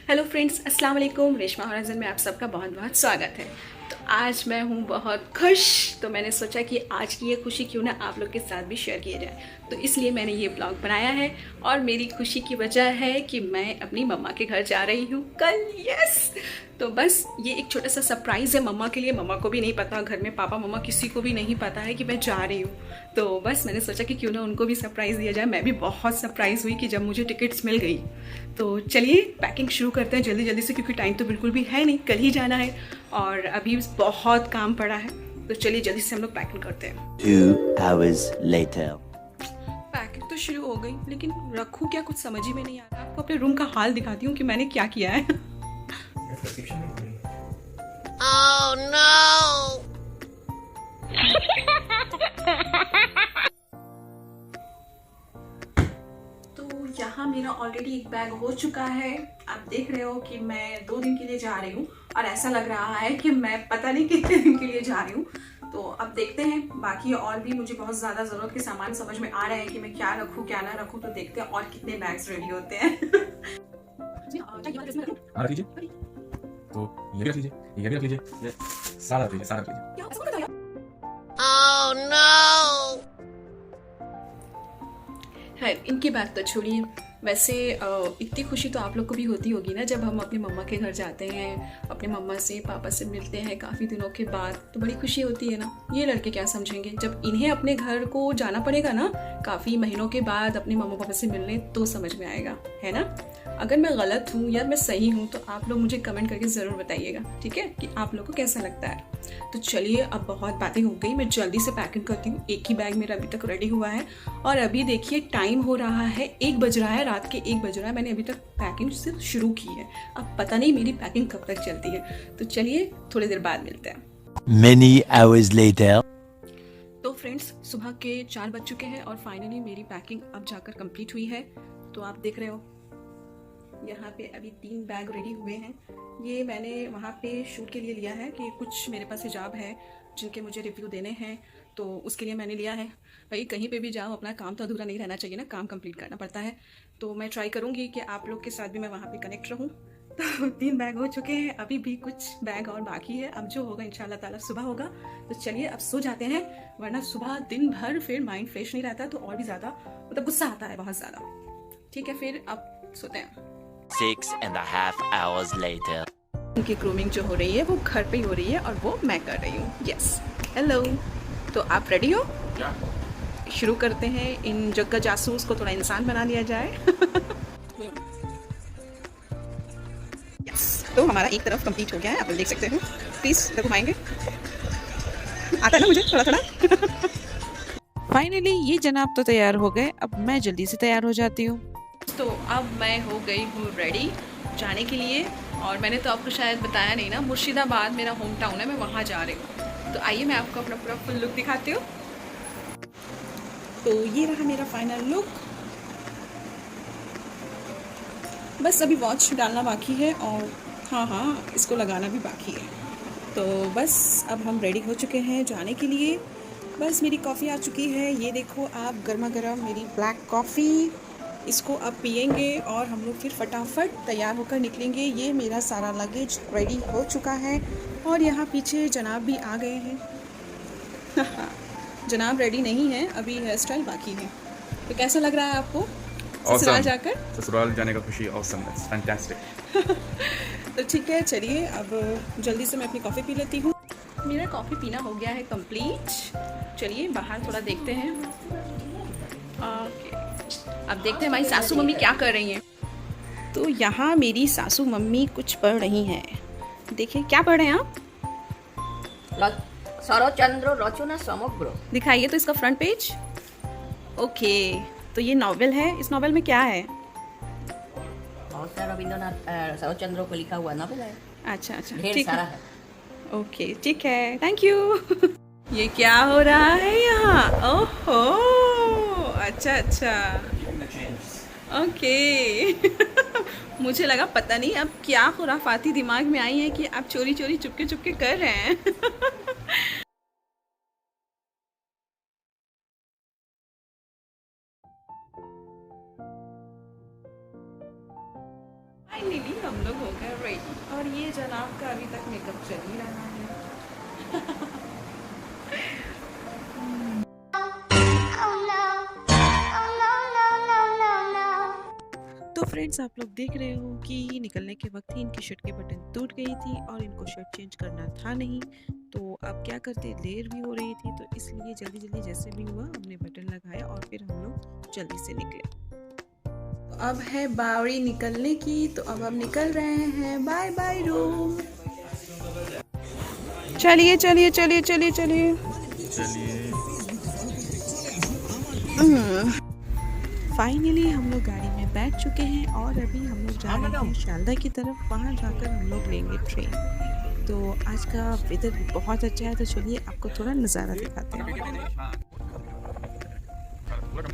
Hello friends, अस्सलाम वालेकुम। Reshma horizon में आप सबका बहुत बहुत स्वागत है। तो आज मैं हूँ बहुत खुश, तो मैंने सोचा कि आज की ये खुशी क्यों ना आप लोग के साथ भी शेयर किया जाए, तो इसलिए मैंने ये ब्लॉग बनाया है। और मेरी खुशी की वजह है कि मैं अपनी मम्मा के घर जा रही हूँ कल। यस, तो बस ये एक छोटा सा सरप्राइज़ है मम्मा के लिए। मम्मा को भी नहीं पता, घर में पापा मम्मा किसी को भी नहीं पता है कि मैं जा रही हूँ। तो बस मैंने सोचा कि क्यों ना उनको भी सरप्राइज़ दिया जाए। मैं भी बहुत सरप्राइज़ हुई कि जब मुझे टिकट्स मिल गई। तो चलिए पैकिंग शुरू करते हैं जल्दी जल्दी से, क्योंकि टाइम तो बिल्कुल भी है नहीं, कल ही जाना है और अभी बहुत काम पड़ा है। तो चलिए जल्दी से हम लोग पैकिंग करते हैं। 2 hours later. पैकिंग तो शुरू हो गई, लेकिन रखूँ क्या कुछ समझ ही में नहीं आ रहा। आपको अपने रूम का हाल दिखाती हूँ कि मैंने क्या किया है। Oh no! तो यहाँ मेरा ऑलरेडी एक बैग हो चुका है। आप देख रहे हो कि मैं 2 दिन के लिए जा रही हूँ और ऐसा लग रहा है कि मैं पता नहीं कितने दिन के लिए जा रही हूँ। तो अब देखते हैं, बाकी और भी मुझे बहुत ज़्यादा ज़रूरत के सामान समझ में आ रहे हैं कि मैं क्या रखूँ क्या ना रखूँ। तो देखते हैं और कितने बैग्स रेडी होते हैं। रख लीजिए, तो ये भी रख लीजिए, ये भी रख लीजिए, ये सारा रख लीजिए, सारा रख लीजिए। Oh no! है, इनकी बात तो छोड़िए। वैसे इतनी खुशी तो आप लोग को भी होती होगी ना, जब हम अपनी मम्मा के घर जाते हैं, अपने मम्मा से पापा से मिलते हैं काफ़ी दिनों के बाद, तो बड़ी खुशी होती है ना। ये लड़के क्या समझेंगे जब इन्हें अपने घर को जाना पड़ेगा ना, काफ़ी महीनों के बाद अपने मम्मा पापा से मिलने, तो समझ में आएगा, है ना। अगर मैं गलत हूँ या मैं सही हूँ तो आप लोग मुझे कमेंट करके ज़रूर बताइएगा, ठीक है, कि आप लोग को कैसा लगता है। तो चलिए, अब बहुत बातें हो गई, मैं जल्दी से पैकिंग करती हूँ। एक ही बैग मेरा अभी तक रेडी हुआ है और अभी देखिए टाइम हो रहा है 1 बज रहा है, रात के 1 बज रहा है। मैंने अभी तक पैकिंग सिर्फ शुरू की है, अब पता नहीं मेरी पैकिंग कब तक चलती है। तो चलिए थोड़ी देर बाद मिलते हैं। Many hours later. तो फ्रेंड्स, सुबह के 4 बज चुके हैं और फाइनली मेरी पैकिंग अब जाकर कंप्लीट हुई है। तो आप देख रहे हो यहाँ पे अभी 3 बैग रेडी हुए हैं। ये मैंने वहाँ पे शूट के लिए लिया है कि कुछ मेरे पास हिजाब है जिनके मुझे रिव्यू देने हैं, तो उसके लिए मैंने लिया है। भाई कहीं पे भी जाओ, अपना काम तो अधूरा नहीं रहना चाहिए ना, काम कंप्लीट करना पड़ता है। तो मैं ट्राई करूँगी कि आप लोग के साथ भी मैं वहाँ पे कनेक्ट रहूँ। तो 3 बैग हो चुके हैं, अभी भी कुछ बैग और बाकी है। अब जो होगा इंशाल्लाह ताला सुबह होगा। तो चलिए अब सो जाते हैं, वरना सुबह दिन भर फिर माइंड फ्रेश नहीं रहता, तो और भी ज़्यादा मतलब गुस्सा आता है बहुत ज़्यादा। ठीक है, फिर अब सोते हैं। 6.5 hours later. उनकी ग्रूमिंग जो हो रही है वो घर पे ही हो रही है और वो मैं कर रही हूँ। Yes, hello. तो आप रेडी हो? क्या? शुरू करते हैं। इन जग्गा जासूस को थोड़ा इंसान बना दिया जाए। यस, तो हमारा एक तरफ कंप्लीट हो गया है, आप लोग देख सकते हो। प्लीज घुमाएंगे, आता है ना मुझे थोड़ा थोड़ा। फाइनली ये जनाब तो तैयार हो गए, अब मैं जल्दी से तैयार हो जाती हूँ। तो अब मैं हो गई हूँ रेडी जाने के लिए। और मैंने तो आपको शायद बताया नहीं ना, मुर्शिदाबाद मेरा होम टाउन है, मैं वहाँ जा रही हूँ। तो आइए मैं आपको अपना पूरा फुल लुक दिखाती हूँ। तो ये रहा मेरा फाइनल लुक। बस अभी वॉच डालना बाकी है और हाँ, इसको लगाना भी बाकी है। तो बस अब हम रेडी हो चुके हैं जाने के लिए। बस मेरी कॉफ़ी आ चुकी है, ये देखो आप, गर्मा गर्म मेरी ब्लैक कॉफ़ी। इसको अब पियेंगे और हम लोग फिर फटाफट तैयार होकर निकलेंगे। ये मेरा सारा लगेज रेडी हो चुका है और यहाँ पीछे जनाब भी आ गए हैं। जनाब रेडी नहीं है, अभी हेयर स्टाइल बाकी है। तो कैसा लग रहा है आपको ससुराल जाकर? ससुराल जाने का खुशी awesome, it's fantastic. तो ठीक है, चलिए अब जल्दी से मैं अपनी कॉफ़ी पी लेती हूँ। मेरा कॉफ़ी पीना हो गया है कंप्लीट। चलिए बाहर थोड़ा देखते हैं। ओके, अब देखते हैं हमारी सासू मम्मी क्या कर रही हैं। तो यहाँ मेरी सासू मम्मी कुछ पढ़ रही हैं। देखिए क्या पढ़ रहे हैं आप? शरतचंद्र रचना समग्र। दिखाइए तो इसका फ्रंट पेज। ओके, तो ये नॉवेल है। इस नॉवेल में क्या है? बहुत सारा रविंद्रनाथ शरतचंद्र को लिखा हुआ नॉवेल है, अच्छा, ढेर ठीक सारा है। है। ओके, ठीक है, थैंक यू। ये क्या हो रहा है यहाँ? ओहो, अच्छा, ओके। मुझे लगा पता नहीं अब क्या खुराफाती दिमाग में आई है कि आप चोरी चोरी चुपके चुपके कर रहे हैं। फाइनली हम लोग हो गए रेडी और ये जनाब का अभी तक मेकअप चल ही रहा है। तो फ्रेंड्स आप लोग देख रहे हो कि निकलने के वक्त ही इनकी शर्ट के बटन टूट गई थी और इनको शर्ट चेंज करना था नहीं, तो अब क्या करते, देर भी हो रही थी, तो इसलिए जल्दी जल्दी जैसे भी हुआ हमने बटन लगाया और फिर हम लोग जल्दी से निकले। अब है बारी निकलने की, तो अब हम निकल रहे हैं। Bye bye room. चलिए चलिए चलिए चलिए चलिए। फाइनली हम लोग गाड़ी में बैठ चुके हैं और अभी हम लोग जा रहे हैं शालदा की तरफ। वहाँ जाकर हम लोग लेंगे ट्रेन। तो आज का वेदर बहुत अच्छा है, तो चलिए आपको थोड़ा नज़ारा दिखाते हैं।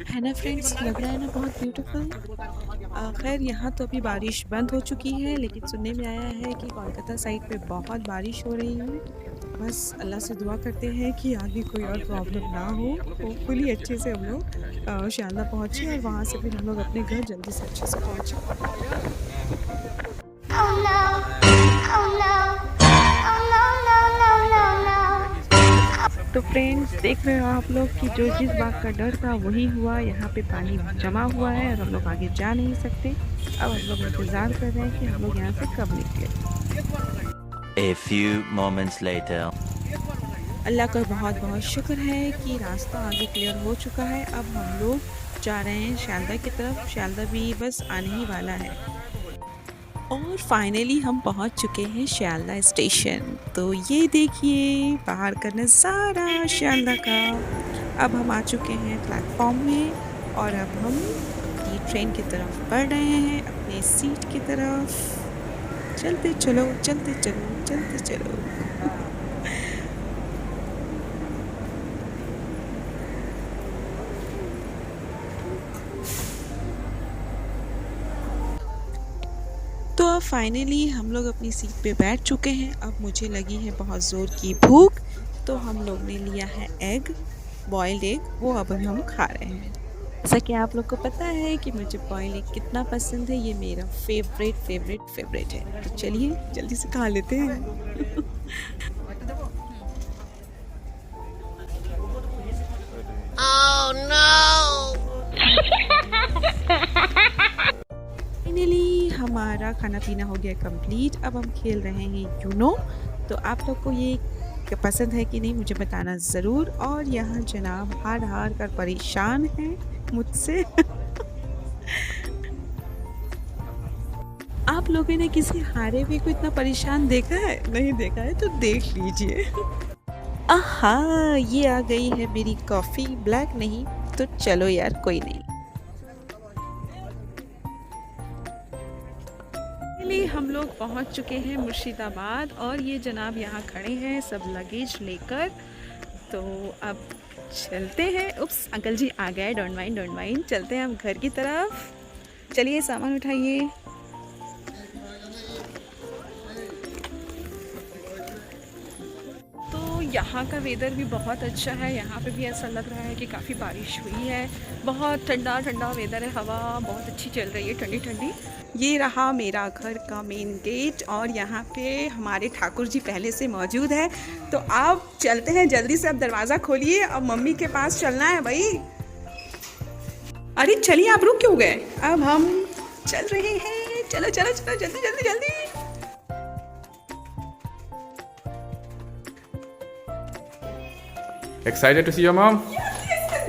है ना फ्रेंड्स, लग रहा है ना बहुत ब्यूटीफुल। खैर यहाँ तो अभी बारिश बंद हो चुकी है, लेकिन सुनने में आया है कि कोलकाता साइड पे बहुत बारिश हो रही है। बस अल्लाह से दुआ करते हैं कि आगे कोई और प्रॉब्लम ना हो। होपफुली अच्छे से हम लोग शालदा पहुँचे और वहाँ से फिर हम लोग अपने घर जल्दी से अच्छे से पहुँचे। तो फ्रेंड्स देख रहे हो आप लोग कि जो जिस बात का डर था वही हुआ। यहाँ पे पानी जमा हुआ है और हम लोग आगे जा नहीं सकते। अब हम लोग इंतज़ार कर रहे हैं कि हम लोग यहाँ से कब निकले। A few moments later. अल्लाह का बहुत बहुत शुक्र है कि रास्ता आगे क्लियर हो चुका है। अब हम लोग जा रहे हैं शालदा की तरफ। शालदा भी बस आने ही वाला है और फाइनली हम पहुंच चुके हैं शालदा स्टेशन। तो ये देखिए बाहर का नज़ारा शालदा का। अब हम आ चुके हैं प्लेटफॉर्म में और अब हम अपनी ट्रेन की तरफ बढ़ रहे हैं, अपने सीट की तरफ। चलते चलो चलते चलो चलते चलो। तो अब फाइनली हम लोग अपनी सीट पे बैठ चुके हैं। अब मुझे लगी है बहुत ज़ोर की भूख, तो हम लोग ने लिया है एग, बॉइल्ड एग, वो अब हम खा रहे हैं। जैसा कि आप लोग को पता है कि मुझे बॉइल्ड एग कितना पसंद है, ये मेरा फेवरेट है। तो चलिए जल्दी से खा लेते हैं। फाइनली हमारा खाना पीना हो गया कंप्लीट। अब हम खेल रहे हैं यूनो। तो आप लोग को ये पसंद है कि नहीं मुझे बताना ज़रूर। और यहाँ जनाब हार कर परेशान है मुझसे। आप लोगों ने किसी हारे हुए को इतना परेशान देखा है? नहीं देखा है तो देख लीजिए। आहा, ये आ गई है मेरी कॉफ़ी, ब्लैक नहीं तो चलो यार कोई नहीं। हम लोग पहुंच चुके हैं मुर्शिदाबाद और ये जनाब यहाँ खड़े हैं सब लगेज लेकर। तो अब चलते हैं। उप्स, अंकल जी आ गए, डोंट माइंड। चलते हैं हम घर की तरफ। चलिए सामान उठाइए। तो यहाँ का वेदर भी बहुत अच्छा है। यहाँ पे भी ऐसा लग रहा है कि काफ़ी बारिश हुई है। बहुत ठंडा वेदर है, हवा बहुत अच्छी चल रही है, ठंडी। ये रहा मेरा घर का मेन गेट और यहाँ पे हमारे ठाकुर जी पहले से मौजूद है। तो अब चलते हैं जल्दी से। अब दरवाज़ा खोलिए, अब मम्मी के पास चलना है भाई। अरे चलिए, आप रुक क्यों गए? अब हम चल रहे हैं, चलो जल्दी। Excited to see your mom?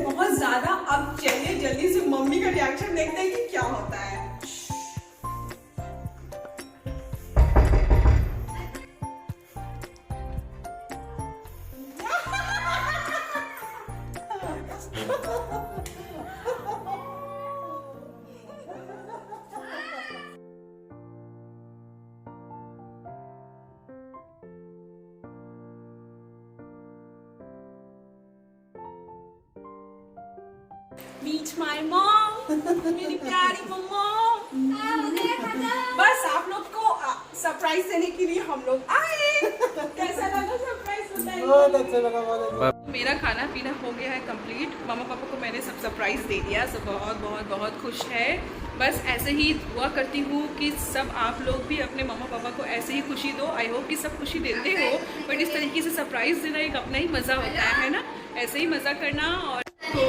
बहुत ज़्यादा। अब चलिए जल्दी से मम्मी का रिएक्शन देखते हैं कि क्या होता है। Meet my mom, मेरी प्यारी मम्मा। बस आप लोग को सरप्राइज देने के लिए हम लोग आए। कैसा लगा सरप्राइज बताइए? बहुत अच्छा लगा। मेरा खाना पीना हो गया है कंप्लीट। मामा पापा को मैंने सब सरप्राइज़ दे दिया, सब बहुत बहुत बहुत खुश है। बस ऐसे ही दुआ करती हूँ कि सब आप लोग भी अपने मामा पापा को ऐसे ही खुशी दो। आई होप कि सब खुशी देते हो, बट इस तरीके से सरप्राइज़ देना एक अपना ही मज़ा होता है ना, ऐसे ही मज़ा करना। और तो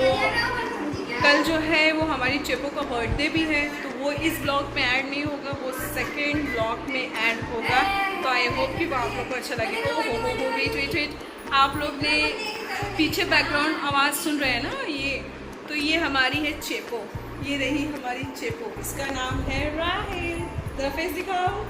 कल जो है वो हमारी चेपो का बर्थडे भी है, तो वो इस ब्लॉग में ऐड नहीं होगा, वो सेकेंड ब्लॉग में ऐड होगा। तो आई होप कि वो आप लोग को अच्छा लगे। ओ हो वेट, आप लोग ने पीछे बैकग्राउंड आवाज़ सुन रहे हैं ना, ये हमारी है चेपो, ये रही हमारी चेपो, इसका नाम है राहिल। जरा फेस दिखाओ।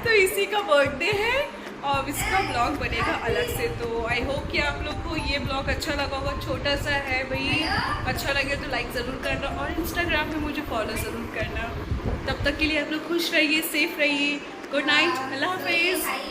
तो इसी का बर्थडे है और इसका ब्लॉग बनेगा अलग से। तो आई होप कि आप लोग को ये ब्लॉग अच्छा लगा होगा, छोटा सा है भाई। अच्छा लगे तो लाइक ज़रूर करना और इंस्टाग्राम पे मुझे फॉलो ज़रूर करना। तब तक के लिए आप लोग खुश रहिए, सेफ रहिए। गुड नाइट, अल्लाह हाफिज़।